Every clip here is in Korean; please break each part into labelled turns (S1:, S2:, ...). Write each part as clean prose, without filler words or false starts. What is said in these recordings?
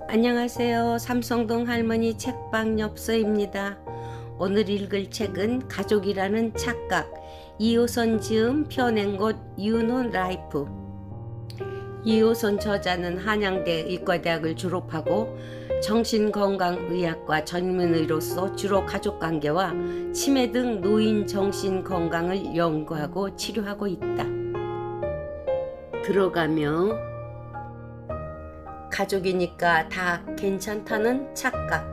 S1: 안녕하세요. 삼성동 할머니 책방 엽서입니다. 오늘 읽을 책은 가족이라는 착각, 이호선 지음 펴낸 곳 유노 라이프. 이호선 저자는 한양대 의과대학을 졸업하고 정신건강의학과 전문의로서 주로 가족관계와 치매 등 노인 정신건강을 연구하고 치료하고 있다. 들어가며 가족이니까 다 괜찮다는 착각.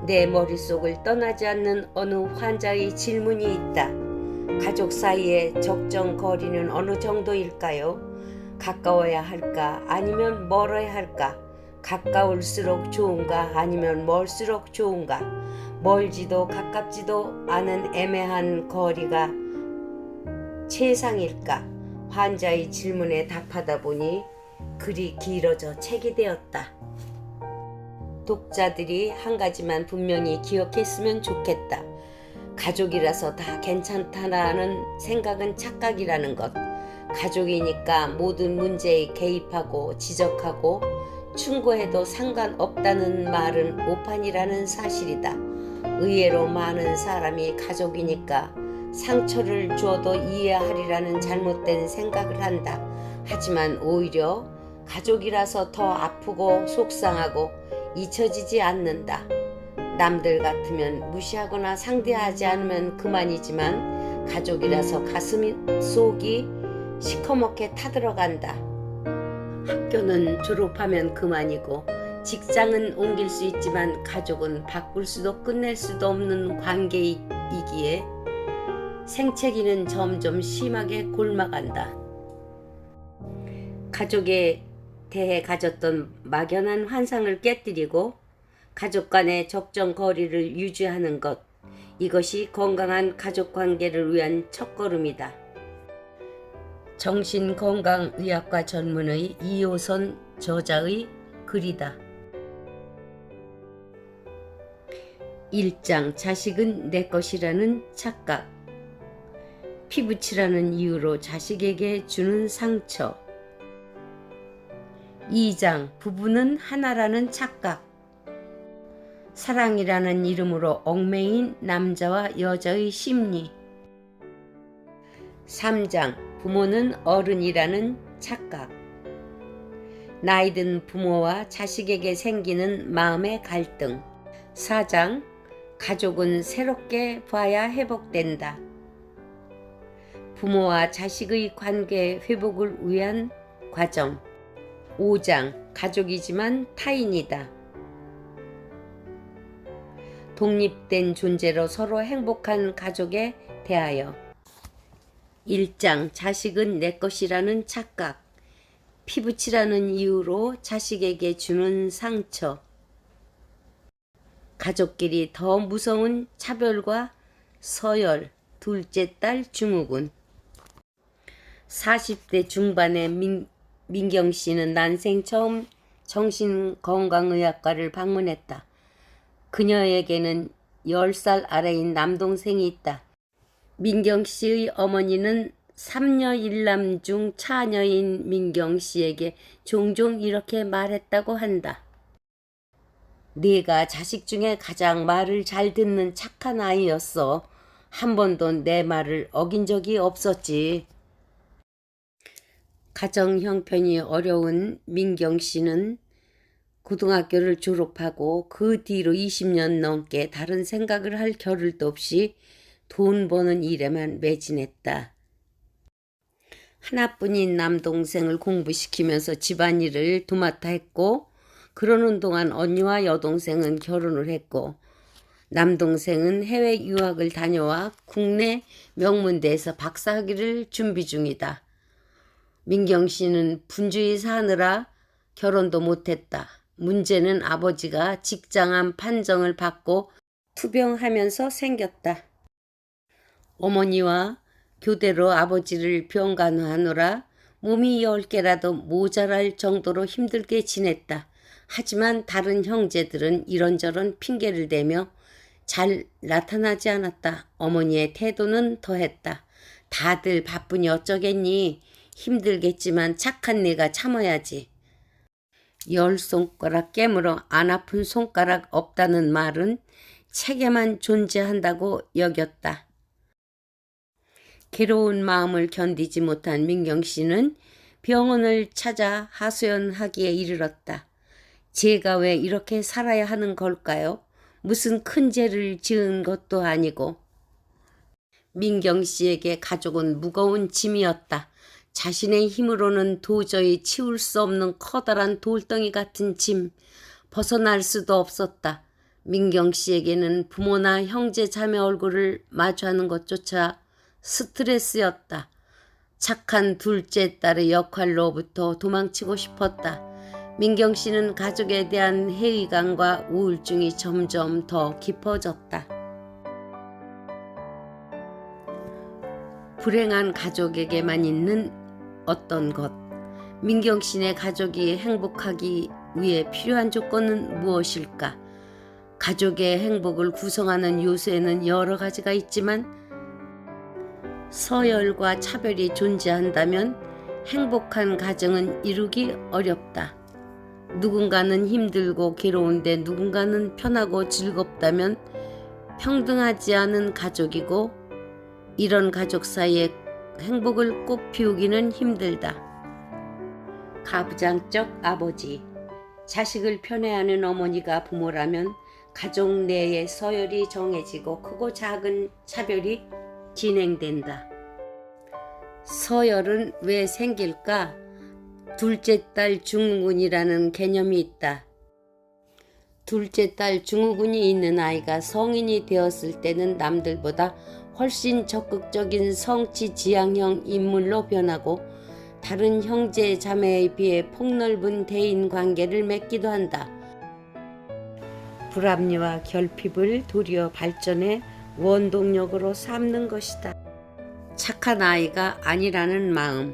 S1: 내 머릿속을 떠나지 않는 어느 환자의 질문이 있다. 가족 사이의 적정 거리는 어느 정도일까요? 가까워야 할까? 아니면 멀어야 할까? 가까울수록 좋은가? 아니면 멀수록 좋은가? 멀지도 가깝지도 않은 애매한 거리가 최상일까? 환자의 질문에 답하다 보니 글이 길어져 책이 되었다. 독자들이 한 가지만 분명히 기억했으면 좋겠다. 가족이라서 다 괜찮다라는 생각은 착각이라는 것. 가족이니까 모든 문제에 개입하고 지적하고 충고해도 상관없다는 말은 오판이라는 사실이다. 의외로 많은 사람이 가족이니까 상처를 주어도 이해하리라는 잘못된 생각을 한다. 하지만 오히려 가족이라서 더 아프고 속상하고 잊혀지지 않는다. 남들 같으면 무시하거나 상대하지 않으면 그만이지만 가족이라서 속이 시커멓게 타들어간다. 학교는 졸업하면 그만이고 직장은 옮길 수 있지만 가족은 바꿀 수도 끝낼 수도 없는 관계이기에 생채기는 점점 심하게 곪아간다. 가족에 대해 가졌던 막연한 환상을 깨뜨리고 가족 간의 적정 거리를 유지하는 것, 이것이 건강한 가족관계를 위한 첫걸음이다. 정신건강의학과 전문의 이호선 저자의 글이다. 1장 자식은 내 것이라는 착각. 피부치라는 이유로 자식에게 주는 상처. 2장 부부는 하나라는 착각. 사랑이라는 이름으로 얽매인 남자와 여자의 심리. 3장 부모는 어른이라는 착각. 나이든 부모와 자식에게 생기는 마음의 갈등. 4장 가족은 새롭게 봐야 회복된다. 부모와 자식의 관계 회복을 위한 과정. 5장 가족이지만 타인이다. 독립된 존재로 서로 행복한 가족에 대하여. 1장 자식은 내 것이라는 착각. 피부치라는 이유로 자식에게 주는 상처. 가족끼리 더 무서운 차별과 서열. 둘째 딸 증후군. 40대 중반의 민경 씨는 난생 처음 정신건강의학과를 방문했다. 그녀에게는 10살 아래인 남동생이 있다. 민경 씨의 어머니는 3녀 1남 중 차녀인 민경 씨에게 종종 이렇게 말했다고 한다. 네가 자식 중에 가장 말을 잘 듣는 착한 아이였어. 한 번도 내 말을 어긴 적이 없었지. 가정 형편이 어려운 민경 씨는 고등학교를 졸업하고 그 뒤로 20년 넘게 다른 생각을 할 겨를도 없이 돈 버는 일에만 매진했다. 하나뿐인 남동생을 공부시키면서 집안일을 도맡아 했고, 그러는 동안 언니와 여동생은 결혼을 했고, 남동생은 해외 유학을 다녀와 국내 명문대에서 박사학위를 준비 중이다. 민경 씨는 분주히 사느라 결혼도 못했다. 문제는 아버지가 직장암 판정을 받고 투병하면서 생겼다. 어머니와 교대로 아버지를 병간호하느라 몸이 10개라도 모자랄 정도로 힘들게 지냈다. 하지만 다른 형제들은 이런저런 핑계를 대며 잘 나타나지 않았다. 어머니의 태도는 더했다. 다들 바쁘니 어쩌겠니? 힘들겠지만 착한 네가 참아야지. 열 손가락 깨물어 안 아픈 손가락 없다는 말은 책에만 존재한다고 여겼다. 괴로운 마음을 견디지 못한 민경 씨는 병원을 찾아 하소연하기에 이르렀다. 제가 왜 이렇게 살아야 하는 걸까요? 무슨 큰 죄를 지은 것도 아니고. 민경 씨에게 가족은 무거운 짐이었다. 자신의 힘으로는 도저히 치울 수 없는 커다란 돌덩이 같은 짐, 벗어날 수도 없었다. 민경 씨에게는 부모나 형제 자매 얼굴을 마주하는 것조차 스트레스였다. 착한 둘째 딸의 역할로부터 도망치고 싶었다. 민경 씨는 가족에 대한 회의감과 우울증이 점점 더 깊어졌다. 불행한 가족에게만 있는 어떤 것. 민경 씨네 가족이 행복하기 위해 필요한 조건은 무엇일까? 가족의 행복을 구성하는 요소에는 여러 가지가 있지만 서열과 차별이 존재한다면 행복한 가정은 이루기 어렵다. 누군가는 힘들고 괴로운데 누군가는 편하고 즐겁다면 평등하지 않은 가족이고, 이런 가족 사이에 행복을 꽃피우기는 힘들다. 가부장적 아버지, 자식을 편애하는 어머니가 부모라면 가족 내의 서열이 정해지고 크고 작은 차별이 진행된다. 서열은 왜 생길까? 둘째 딸 증후군이라는 개념이 있다. 둘째 딸 증후군이 있는 아이가 성인이 되었을 때는 남들보다 훨씬 적극적인 성취 지향형 인물로 변하고 다른 형제 자매에 비해 폭넓은 대인 관계를 맺기도 한다. 불합리와 결핍을 도리어 발전의 원동력으로 삼는 것이다. 착한 아이가 아니라는 마음.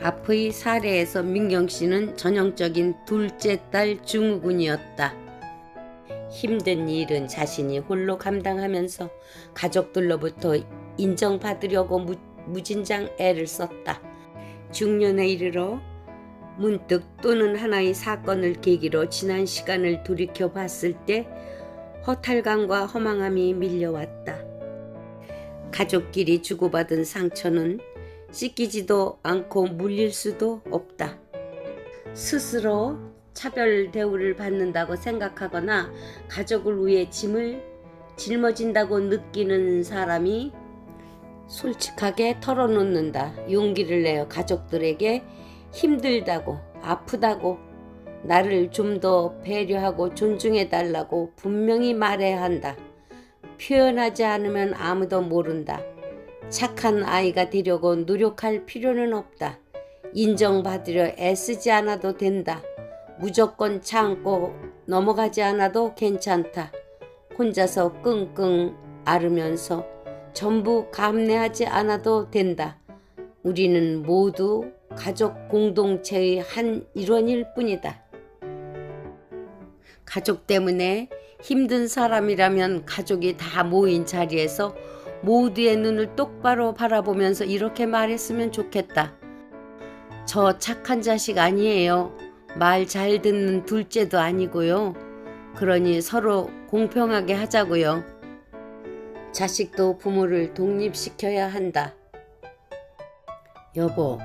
S1: 앞의 사례에서 민경 씨는 전형적인 둘째 딸 증후군이었다. 힘든 일은 자신이 홀로 감당하면서 가족들로부터 인정받으려고 무진장 애를 썼다. 중년에 이르러 문득 또는 하나의 사건을 계기로 지난 시간을 돌이켜 봤을 때 허탈감과 허망함이 밀려왔다. 가족끼리 주고받은 상처는 씻기지도 않고 물릴 수도 없다. 스스로 차별 대우를 받는다고 생각하거나 가족을 위해 짐을 짊어진다고 느끼는 사람이 솔직하게 털어놓는다. 용기를 내어 가족들에게 힘들다고, 아프다고, 나를 좀 더 배려하고 존중해달라고 분명히 말해야 한다. 표현하지 않으면 아무도 모른다. 착한 아이가 되려고 노력할 필요는 없다. 인정받으려 애쓰지 않아도 된다. 무조건 참고 넘어가지 않아도 괜찮다. 혼자서 끙끙 앓으면서 전부 감내하지 않아도 된다. 우리는 모두 가족 공동체의 한 일원일 뿐이다. 가족 때문에 힘든 사람이라면 가족이 다 모인 자리에서 모두의 눈을 똑바로 바라보면서 이렇게 말했으면 좋겠다. 저 착한 자식 아니에요. 말 잘 듣는 둘째도 아니고요. 그러니 서로 공평하게 하자고요. 자식도 부모를 독립시켜야 한다. 여보,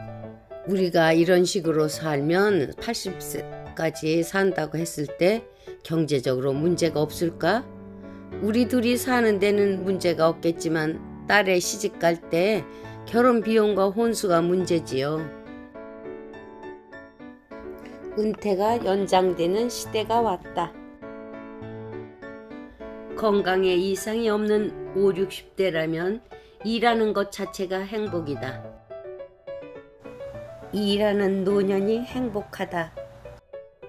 S1: 우리가 이런 식으로 살면 80세까지 산다고 했을 때 경제적으로 문제가 없을까? 우리 둘이 사는 데는 문제가 없겠지만 딸의 시집갈 때 결혼 비용과 혼수가 문제지요. 은퇴가 연장되는 시대가 왔다. 건강에 이상이 없는 5, 60대라면 일하는 것 자체가 행복이다. 일하는 노년이 행복하다.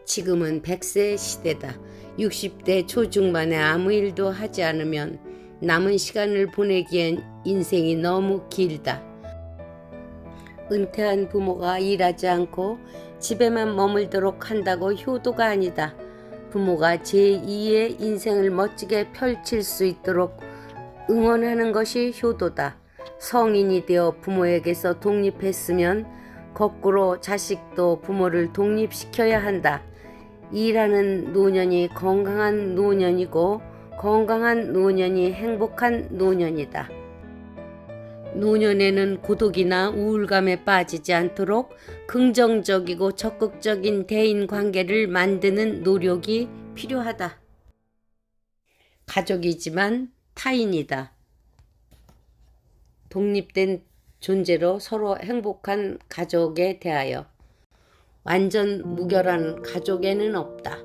S1: 지금은 100세 시대다. 60대 초중반에 아무 일도 하지 않으면 남은 시간을 보내기엔 인생이 너무 길다. 은퇴한 부모가 일하지 않고 집에만 머물도록 한다고 효도가 아니다. 부모가 제2의 인생을 멋지게 펼칠 수 있도록 응원하는 것이 효도다. 성인이 되어 부모에게서 독립했으면 거꾸로 자식도 부모를 독립시켜야 한다. 일하는 노년이 건강한 노년이고 건강한 노년이 행복한 노년이다. 노년에는 고독이나 우울감에 빠지지 않도록 긍정적이고 적극적인 대인관계를 만드는 노력이 필요하다. 가족이지만 타인이다. 독립된 존재로 서로 행복한 가족에 대하여 완전 무결한 가족에는 없다.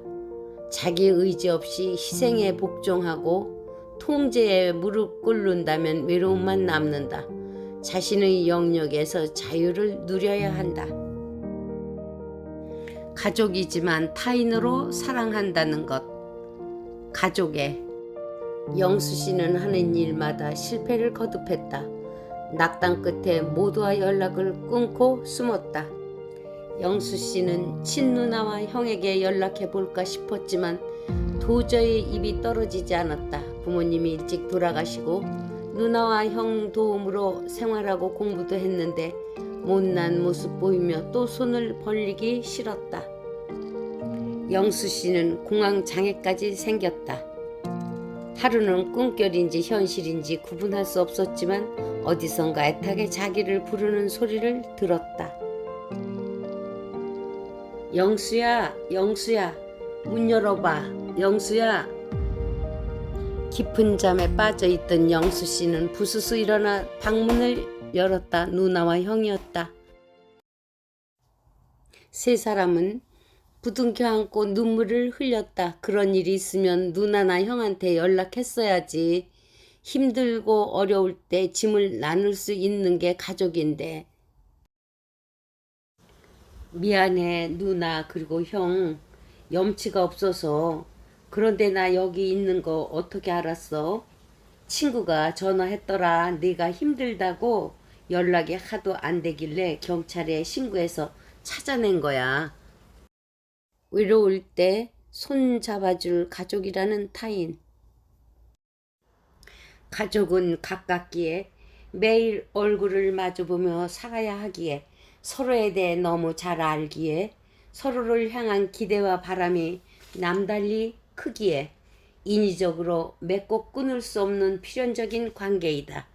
S1: 자기 의지 없이 희생에 복종하고 통제에 무릎 꿇는다면 외로움만 남는다. 자신의 영역에서 자유를 누려야 한다. 가족이지만 타인으로 사랑한다는 것. 가족에 영수 씨는 하는 일마다 실패를 거듭했다. 낙담 끝에 모두와 연락을 끊고 숨었다. 영수 씨는 친누나와 형에게 연락해 볼까 싶었지만 도저히 입이 떨어지지 않았다. 부모님이 일찍 돌아가시고 누나와 형 도움으로 생활하고 공부도 했는데 못난 모습 보이며 또 손을 벌리기 싫었다. 영수 씨는 공황 장애까지 생겼다. 하루는 꿈결인지 현실인지 구분할 수 없었지만 어디선가 애타게 자기를 부르는 소리를 들었다. 영수야, 영수야, 문 열어봐, 영수야. 깊은 잠에 빠져있던 영수 씨는 부스스 일어나 방문을 열었다. 누나와 형이었다. 세 사람은 부둥켜 안고 눈물을 흘렸다. 그런 일이 있으면 누나나 형한테 연락했어야지. 힘들고 어려울 때 짐을 나눌 수 있는 게 가족인데. 미안해 누나 그리고 형. 염치가 없어서. 그런데 나 여기 있는 거 어떻게 알았어? 친구가 전화했더라. 네가 힘들다고 연락이 하도 안 되길래 경찰에 신고해서 찾아낸 거야. 외로울 때 손 잡아줄 가족이라는 타인. 가족은 가깝기에 매일 얼굴을 마주보며 살아야 하기에 서로에 대해 너무 잘 알기에 서로를 향한 기대와 바람이 남달리 크기에 인위적으로 맺고 끊을 수 없는 필연적인 관계이다.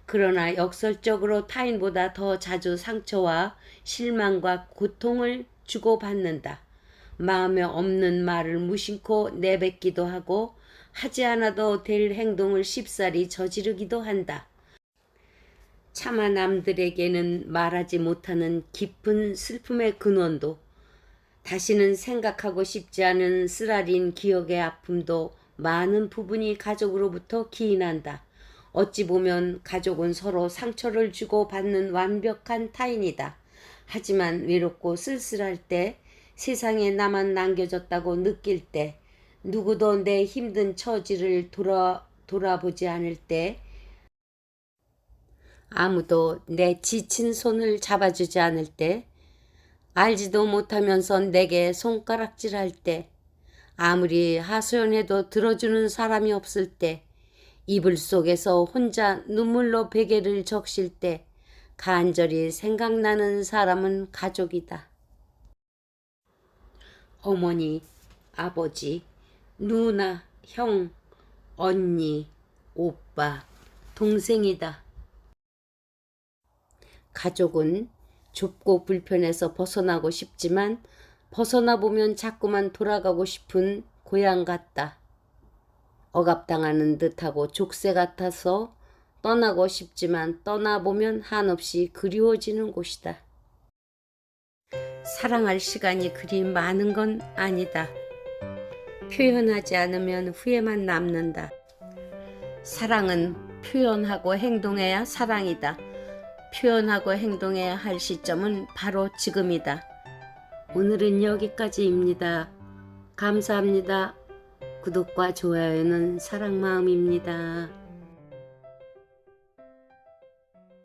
S1: 그러나 역설적으로 타인보다 더 자주 상처와 실망과 고통을 주고받는다. 마음에 없는 말을 무심코 내뱉기도 하고 하지 않아도 될 행동을 쉽사리 저지르기도 한다. 차마 남들에게는 말하지 못하는 깊은 슬픔의 근원도 다시는 생각하고 싶지 않은 쓰라린 기억의 아픔도 많은 부분이 가족으로부터 기인한다. 어찌 보면 가족은 서로 상처를 주고 받는 완벽한 타인이다. 하지만 외롭고 쓸쓸할 때, 세상에 나만 남겨졌다고 느낄 때, 누구도 내 힘든 처지를 돌아보지 않을 때, 아무도 내 지친 손을 잡아주지 않을 때, 알지도 못하면서 내게 손가락질할 때, 아무리 하소연해도 들어주는 사람이 없을 때, 이불 속에서 혼자 눈물로 베개를 적실 때 간절히 생각나는 사람은 가족이다. 어머니, 아버지, 누나, 형, 언니, 오빠, 동생이다. 가족은 좁고 불편해서 벗어나고 싶지만 벗어나 보면 자꾸만 돌아가고 싶은 고향 같다. 억압당하는 듯하고 족쇄 같아서 떠나고 싶지만 떠나보면 한없이 그리워지는 곳이다. 사랑할 시간이 그리 많은 건 아니다. 표현하지 않으면 후회만 남는다. 사랑은 표현하고 행동해야 사랑이다. 표현하고 행동해야 할 시점은 바로 지금이다. 오늘은 여기까지입니다. 감사합니다. 구독과 좋아요는 사랑 마음입니다.